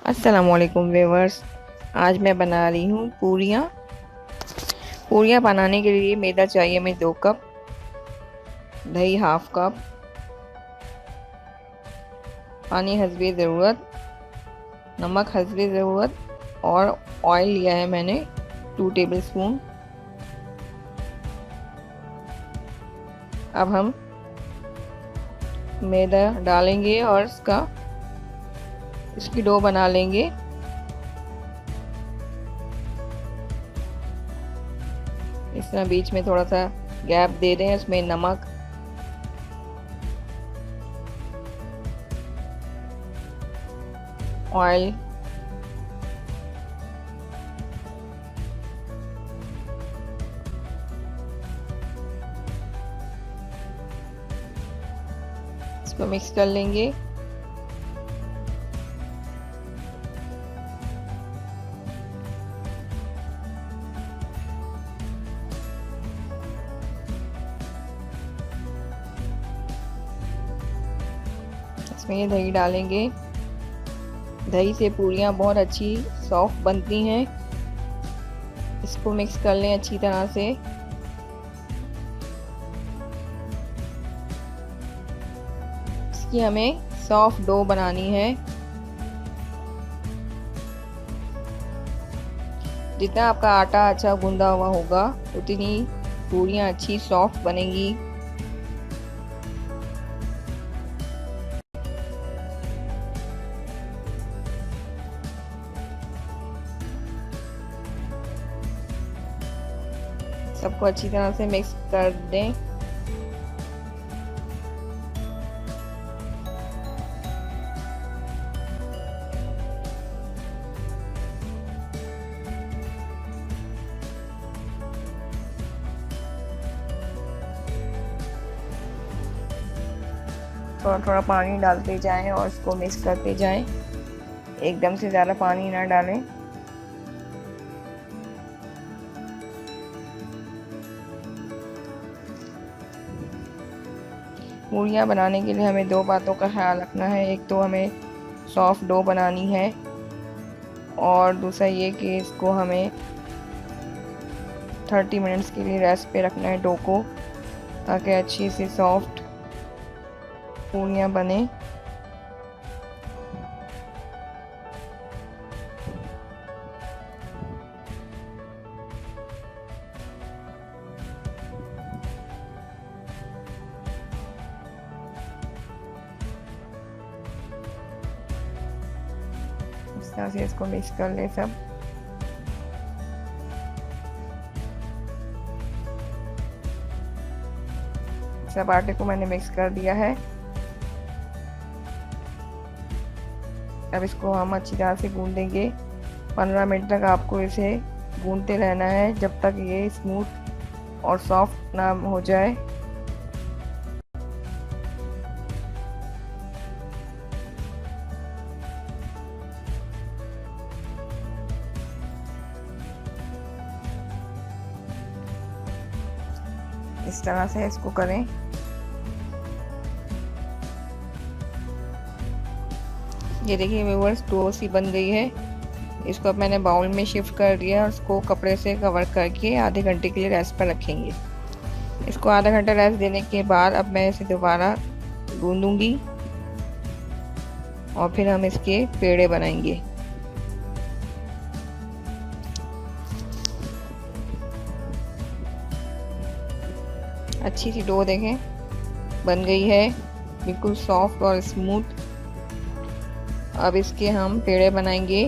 अस्सलामुअलैकुम व्यूवर्स। आज मैं बना रही हूँ पूरियाँ। पूरियाँ बनाने के लिए मैदा चाहिए हमें 2 कप, दही हाफ कप, पानी हस्बे ज़रूरत, नमक हस्बे ज़रूरत और ऑयल लिया है मैंने 2 टेबलस्पून। अब हम मैदा डालेंगे और इसकी डो बना लेंगे। इस तरह बीच में थोड़ा सा गैप दे दें, इसमें नमक, ऑयल, इसको मिक्स कर लेंगे। इसमें ये दही डालेंगे। दही से पूरियाँ बहुत अच्छी सॉफ्ट बनती हैं। इसको मिक्स कर लें अच्छी तरह से। इसकी हमें सॉफ्ट डो बनानी है। जितना आपका आटा अच्छा गूंदा हुआ होगा उतनी पूरियाँ अच्छी सॉफ्ट बनेंगी। सबको अच्छी तरह से मिक्स कर दें। थोड़ा थोड़ा पानी डालते जाएं और इसको मिक्स करते जाएं। एकदम से ज़्यादा पानी ना डालें। पूरियाँ बनाने के लिए हमें 2 बातों का ख्याल रखना है। एक तो हमें सॉफ्ट डो बनानी है और दूसरा ये कि इसको हमें 30 मिनट्स के लिए रेस्ट पे रखना है डो को, ताकि अच्छी सी सॉफ्ट पूरियाँ बने। इस तरह से इसको मिक्स कर ले सब। सब आटे को मैंने मिक्स कर दिया है। अब इसको हम अच्छी तरह से गूंदेंगे। 15 मिनट तक आपको इसे गूंदते रहना है जब तक ये स्मूथ और सॉफ्ट ना हो जाए। इस तरह से इसको करें। ये देखिए व्यूअर्स, डो सी बन गई है। इसको अब मैंने बाउल में शिफ्ट कर दिया और उसको कपड़े से कवर करके आधे घंटे के लिए रेस्ट पर रखेंगे। इसको आधा घंटा रेस्ट देने के बाद अब मैं इसे दोबारा गूंदूंगी और फिर हम इसके पेड़े बनाएंगे। अच्छी सी डो देखें बन गई है, बिल्कुल सॉफ्ट और स्मूथ। अब इसके हम पेड़े बनाएंगे।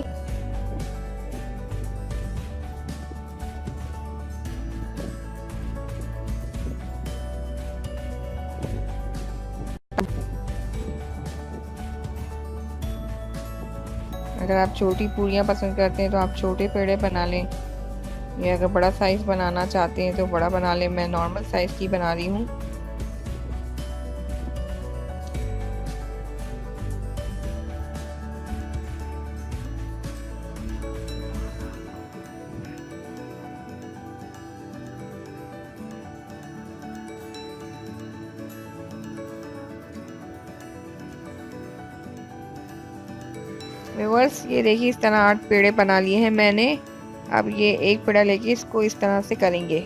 अगर आप छोटी पूरियाँ पसंद करते हैं तो आप छोटे पेड़े बना लें, या अगर बड़ा साइज़ बनाना चाहते हैं तो बड़ा बना लें। मैं नॉर्मल साइज़ की बना रही हूँ। व्यूअर्स ये देखिए इस तरह 8 पेड़े बना लिए हैं मैंने। अब ये एक पेड़ा लेके इसको इस तरह से करेंगे।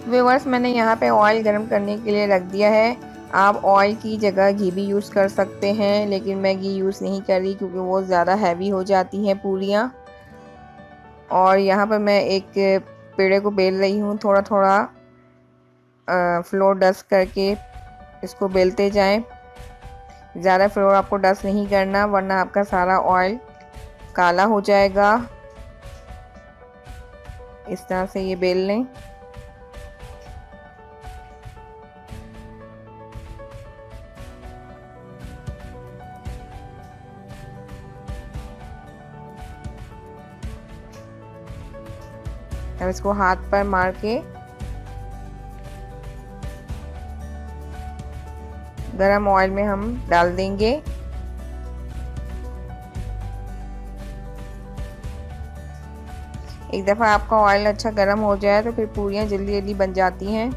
व्यूअर्स मैंने यहाँ पे ऑयल गर्म करने के लिए रख दिया है। आप ऑयल की जगह घी भी यूज़ कर सकते हैं, लेकिन मैं घी यूज़ नहीं कर रही क्योंकि वो ज़्यादा हैवी हो जाती हैं पूरियाँ। और यहाँ पर मैं एक पेड़े को बेल रही हूँ, थोड़ा थोड़ा फ्लोर डस्ट करके इसको बेलते जाएं। ज़्यादा फ्लोर आपको डस्ट नहीं करना, वरना आपका सारा ऑयल काला हो जाएगा। इस तरह से ये बेल लें। अब इसको हाथ पर मार के गरम ऑयल में हम डाल देंगे। एक दफ़ा आपका ऑयल अच्छा गरम हो जाए तो फिर पूरियाँ जल्दी जल्दी बन जाती हैं।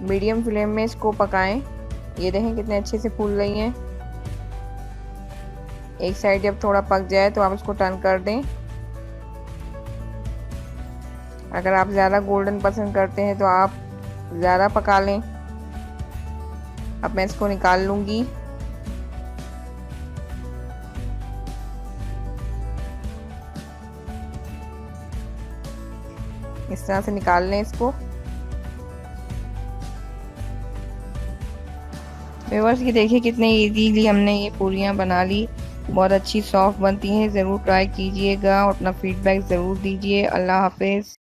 मीडियम फ्लेम में इसको पकाएं। ये देखें कितने अच्छे से फूल रही हैं। एक साइड जब थोड़ा पक जाए तो आप इसको टर्न कर दें। अगर आप ज़्यादा गोल्डन पसंद करते हैं तो आप ज़्यादा पका लें। अब मैं इसको निकाल लूँगी। इस तरह से निकाल लें इसको। व्यूअर्स ये देखिए कितने इजीली हमने ये पूरियाँ बना ली। बहुत अच्छी सॉफ्ट बनती हैं। ज़रूर ट्राई कीजिएगा और अपना फीडबैक ज़रूर दीजिए। अल्लाह हाफिज़।